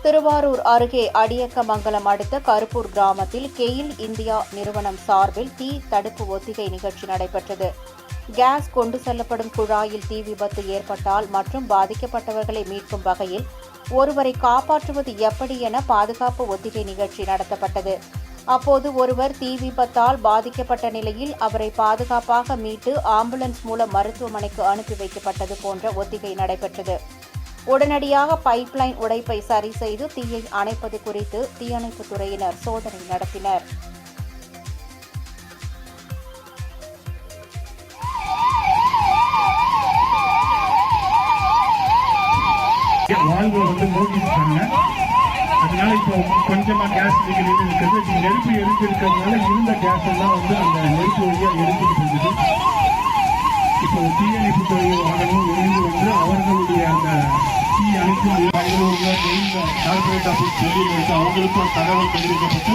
திருவாரூர் அருகே அடியக்கமங்கலம் அடுத்த கருப்பூர் கிராமத்தில் கெயில் இந்தியா நிறுவனம் சார்பில் தீ தடுப்பு ஒத்திகை நிகழ்ச்சி நடைபெற்றது. கேஸ் கொண்டு செல்லப்படும் குழாயில் தீ விபத்து ஏற்பட்டால் மற்றும் பாதிக்கப்பட்டவர்களை மீட்கும் வகையில் ஒருவரை காப்பாற்றுவது எப்படி என பாதுகாப்பு ஒத்திகை நிகழ்ச்சி நடத்தப்பட்டது. அப்போது ஒருவர் தீ விபத்தால் பாதிக்கப்பட்ட நிலையில் அவரை பாதுகாப்பாக மீட்டு ஆம்புலன்ஸ் மூலம் மருத்துவமனைக்கு அனுப்பி வைக்கப்பட்டது போன்ற ஒத்திகை நடைபெற்றது. உடனடியாக பைப்லைன் உடைப்பை சரி செய்து தீயை அணைப்பது குறித்து தீயணைப்புத் துறையினர் சோதனை நடத்தினர். வாழ்வு மூழ்கிட்டாங்க. அதனால இப்போ கொஞ்சமா கேஸ் லீக்கேஜ் இருக்கிறது. நெருப்பு எரிஞ்சு இருக்கிறதுனால இருந்த கேஸ் எல்லாம் அந்த நெருப்பு வழியா எரிஞ்சுட்டு இருந்தது. இப்போ தீயணைப்பு துறை வாகனம் இணைந்து அவர்களுடைய அந்த தீ அணைக்கும் கார்பரேட் ஆஃபீஸ் டெல்லியில் அவங்களுக்கும் தகவல் தெரிவிக்கப்பட்டு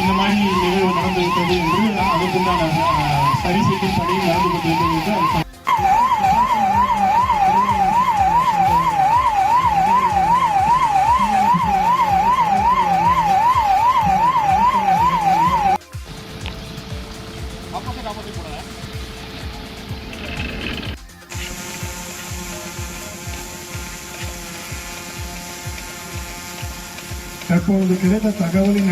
இந்த மாதிரி நிகழ்வு நடந்துவிட்டது என்று அதுக்குண்டான சரி செய்யும் பணி நடந்து கொண்டிருக்கிறது. தற்போது கிடைத்த தகவலின்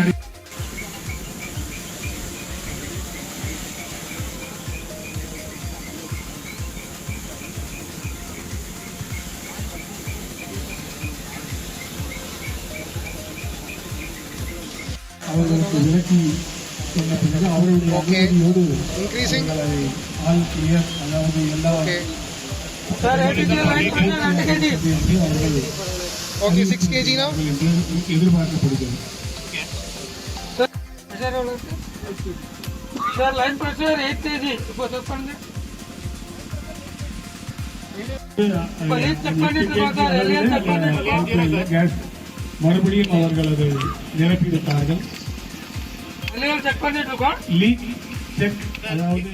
அவர்களுக்கு விலக்கி சொன்ன பிறகு அவருடைய அனுமதியோடு ஆல் கிளியர், அதாவது எல்லா Okay, 6 kg now? எதிர்பார்க்கப்படுகிறது. Sir, line pressure 8 kg. இப்போ செக் பண்ணுங்க. கேஸ் மறுபடியும் அவர்கள் அதை நிரப்பி விட்டார்கள். செக் பண்ணிட்டு இருக்கோம். லீக் செக், அதாவது